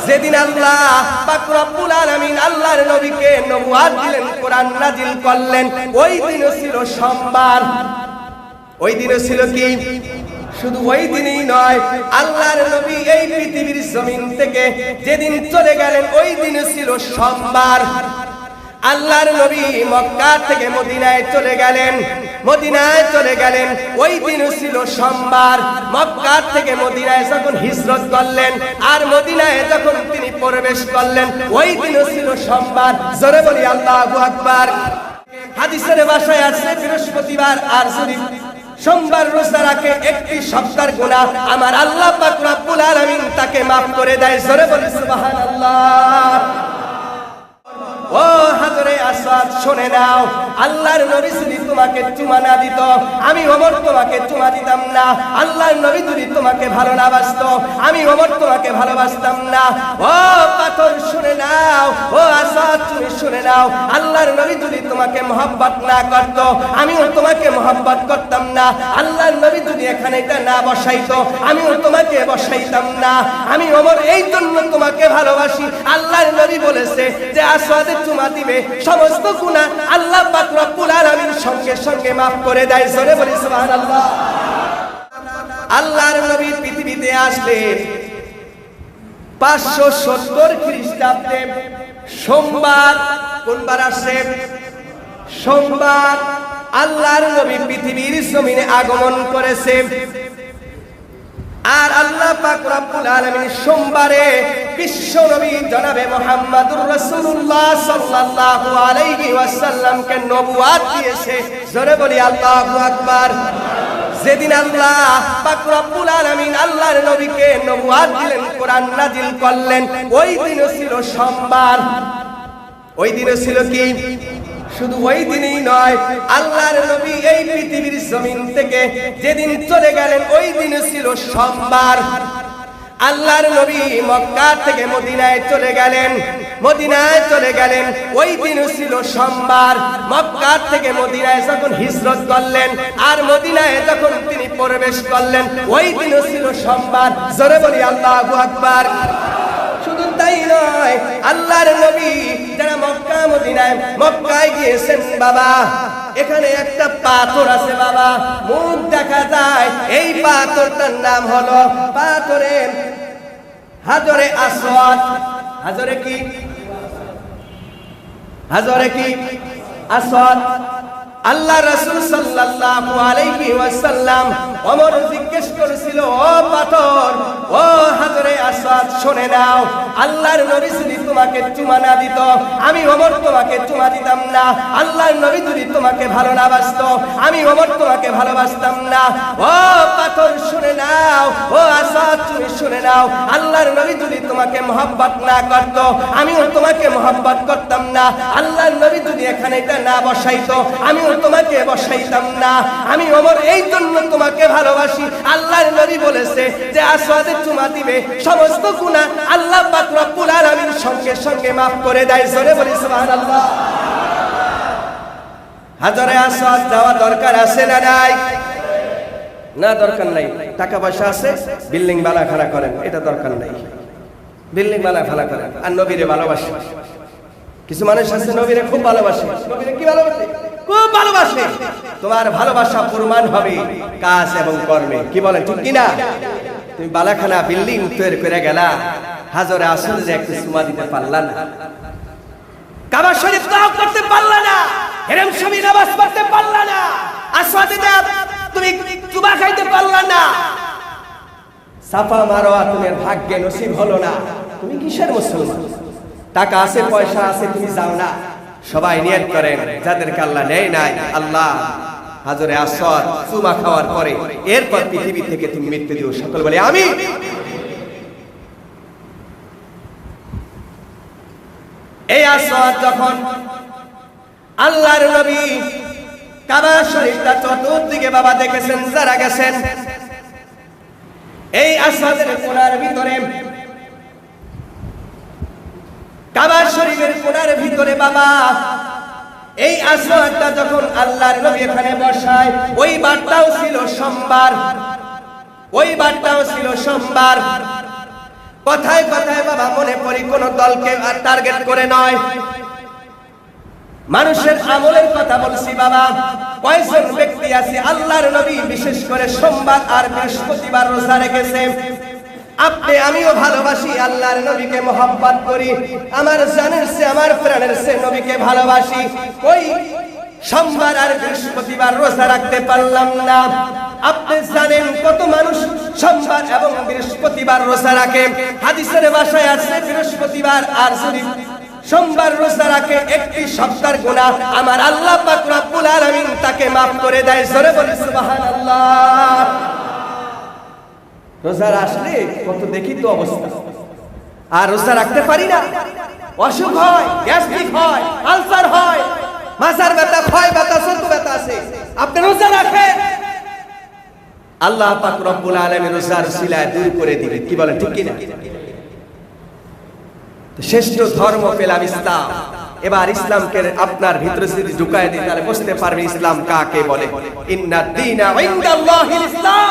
যেদিন আল্লাহ পাক রব্বুল আলামিন আল্লাহর নবীকে নবুয়ত দিলেন, কোরআন নাজিল করলেন, ওই দিনও ছিল সোমবার। ওই দিনও ছিল কি? শুধু ওই দিনই নয়, আল্লাহর নবী এই পৃথিবীর জমিন থেকে যেদিন চলে গেলেন ওই দিনও ছিল সোমবার। আল্লাহর নবী মক্কা থেকে মদিনায় চলে গেলেন, মদিনায় চলে গেলেন ওই দিনও ছিল সোমবার। মক্কা থেকে মদিনায় যখন হিজরত করলেন আর মদিনায় যখন তিনি প্রবেশ করলেন ওই দিনও ছিল সোমবার। জোরে বলি আল্লাহু আকবার। হাদিসের ভাষায় আছে বৃহস্পতিবার আর যদি সোমবার রোজা রাখে একটি সপ্তাহের গুনাহ আমার আল্লাহ পাক রব্বুল আলামিন তাকে maaf করে দেয়। জোরে বলি সুবহানাল্লাহ। ও হাজরে আসওয়াদ, শুনে নাও, আল্লাহর নবী যদি তোমাকে চুমা না দিত, আমি ওমর তোমাকে চুমা দিতাম না। আল্লাহর নবী যদি তোমাকে ভালো না বাসতো, আমি ওমর তোমাকে ভালোবাসতাম না। ও পাথর শুনে নাও, ও আসওয়াদ তুমি শুনে নাও, আল্লাহর নবী যদি তোমাকে মহব্বত না করত, আমিও তোমাকে মহব্বত করতাম না। আল্লাহর নবী যদি এখানে এটা না বসাইতো, আমিও তোমাকে বসাইতাম না। আমি ওমর এই জন্য তোমাকে ভালোবাসি। আল্লাহর নবী বলেছে যে আসওয়াদ চুমা দিবে সমস্ত গুনাহ আল্লাহ পাক রব্বুল আলামিন সঙ্গে সঙ্গে maaf করে দেয়। জোরে বলি সুবহানাল্লাহ। আল্লাহর নবী পৃথিবীতে আসলে 570 খ্রিস্টাব্দে সোমবার, কোন বার আসে? সোমবার আল্লাহর নবী পৃথিবীর জমিনে আগমন করেছে। আর আল্লাহ পাক রব্বুল আলামিন সোমবারে বিশ্ব নবী জনাবে মুহাম্মদুর রাসূলুল্লাহ সাল্লাল্লাহু আলাইহি ওয়াসাল্লামকে নবুয়ত দিয়েছে। জোরে বলি আল্লাহু আকবার। যেদিন আল্লাহ পাক রব্বুল আলামিন আল্লাহর নবীকে নবুয়ত দিলেন, কোরআন নাজিল করলেন, ওই দিনও ছিল সোমবার। ওই দিনও ছিল কি? শুধু ওই দিনই নয়, আল্লাহর নবী এই পৃথিবীর জমিন থেকে যেদিন চলে গেলেন ওই দিনও ছিল সোমবার। আল্লাহর নবী মক্কা থেকে মদিনায় চলে গেলেন, মদিনায় চলে গেলেন ওই দিনও ছিল সোমবার। মক্কা থেকে মদিনায় যখন হিজরত করলেন আর মদিনায় যখন তিনি প্রবেশ করলেন ওই দিনও ছিল সোমবার। জোরে বলি আল্লাহু আকবার। শুধু তাই নয়, আল্লাহর নবী যারা মক্কা মদিনায় মক্কায় গিয়েছেন, বাবা এখানে একটা পাথর আছে বাবা, মুখ দেখা যায়, এই পাথরটার নাম হলো পাথরে হাজরে আসওয়াদ। হাজরে কি? হাজরে কি? আসওয়াদ। আল্লাহ রাসূল সাল্লাল্লাহু আলাইহি ওয়াসাল্লাম ওমর জিজ্ঞেস করেছিল, ও পাথর, ও হাজরে আসওয়াদ, শুনে নাও, আল্লাহর নবী যদি তোমাকে চুমা না দিত, আমি ওমর তোমাকে চুমা দিতাম না। আল্লাহর নবী যদি তোমাকে ভালো না বাসতো, আমি ওমর তোমাকে ভালোবাসতাম না। ও পাথর শুনে নাও, ও আসওয়াদ তুমি শুনে নাও, আল্লাহর নবী যদি তোমাকে মহব্বত না করত, আমিও তোমাকে মহব্বত করতাম না। আল্লাহর নবী যদি এখানে এটা না বসাইতো, আমিও তোমাকে বসাইতাম না। আমি ওমর এই জন্য তোমাকে ভালোবাসি। আল্লাহর নবী বলেছে যে আসওয়াদ চুমা দিবে সমস্ত গুনাহ আল্লাহ পাক রব্বুল আলামিন সঙ্গে সঙ্গে maaf করে দেয়। জোরে বলি সুবহানাল্লাহ। হাজরে আসওয়াদ যাওয়া দরকার আছে না নাই? না, দরকার নাই। টাকা পয়সা আছে, বিল্ডিং বালা খাড়া করেন, এটা দরকার নাই। বিল্ডিং বালা খাড়া করেন আর নবীরে ভালোবাসে। কিছু মানুষ আছে নবীরে খুব ভালোবাসে। নবীরে কি ভালোবাসে? খুব ভালোবাসে। তোমার ভালোবাসা প্রমাণ হবে কাজ এবং কর্মে। কি বলেন, ঠিক কিনা? তুমি বালাখানা বিল্ডিং তৈরি করে গেলা, হাজরে আসওয়াদে একটু চুমা দিতে পারলা না, কাবা শরীফ তাওয়াফ করতে পারলা না, হেরেম শরীফে নামাজ পড়তে পারলা না, আসওয়াদে তুমি চুমা খাইতে পারলা না, সাফা মারওয়া তোমার ভাগ্যে নসিব হলো না, তুমি কিসের মুসলমান? টাকা আছে, পয়সা আছে, তুমি যাও না। সবাই নিয়ত করেন, যাদেরকে আল্লাহ নেয় নাই, আল্লাহ হাজরে আসওয়াদ চুমা খাওয়ার পরে এরপর পৃথিবী থেকে তুমি মৃত্যু দিও। সকল বলে আমিন। এই আসওয়াদ যখন আল্লাহর নবী কাবা শরীফটা চতুর্দিকে বাবা দেখেছেন, যারা গেছেন, এই আসওয়াদের কোণার ভিতরে, কাবা শরীফের কোণার ভিতরে বাবা এই আসওয়াদটা যখন আল্লাহর নবী এখানে বসায়, ওই বারটাও ছিল সোমবার, ওই বারটাও ছিল সোমবার। কথায় কথায় বাবা মনে পড়ি কোন দলকে টার্গেট করে নয়, মানুষের আমলের কথা বলছি বাবা। কয়জন ব্যক্তি আছে আল্লাহর নবী বিশেষ করে সোমবার আর বৃহস্পতিবার রোজা রেখেছে। আপনি আমিও ভালোবাসি, আল্লাহর নবীকে মহব্বত করি, আমার জানের চেয়ে আমার প্রাণের চেয়ে নবীকে ভালোবাসি। ওই সোমবার আর বৃহস্পতিবার রোজা রাখতে পারলাম না। আপনি জানেন কত মানুষ সোমবার এবং বৃহস্পতিবার রোজা রাখে? হাদিসের ভাষায় আছে বৃহস্পতিবার আর যদি সোমবার রোজা রাখে একটি সপ্তাহের গুনাহ আমার আল্লাহ পাক রব্বুল আলামিন তাকে maaf করে দেয়। জোরে বলি সুবহানাল্লাহ। রোজা আসলে কত দেখি তো অবস্থা, আর রোজা রাখতে পারি না, অসুখ হয়, গ্যাস্ট্রিক হয়, আলসার হয়, মাথার ব্যথা, ক্ষয় ব্যথা, ছোট ব্যথা আছে। আপনি রোজা রাখেন, আল্লাহ পাক রব্বুল আলামিন রোজার সিলায় দূর করে দিবেন। কি বলেন, ঠিক কি না? শ্রেষ্ঠ ধর্ম পেলাম ইসলাম। এবার ইসলামকে আপনার ভিতরে যদি ঢুকায় দিই তাহলে বুঝতে পারবে ইসলাম কাকে বলে। ইন্নাদ দীনা ইনদাল্লাহিল ইসলাম।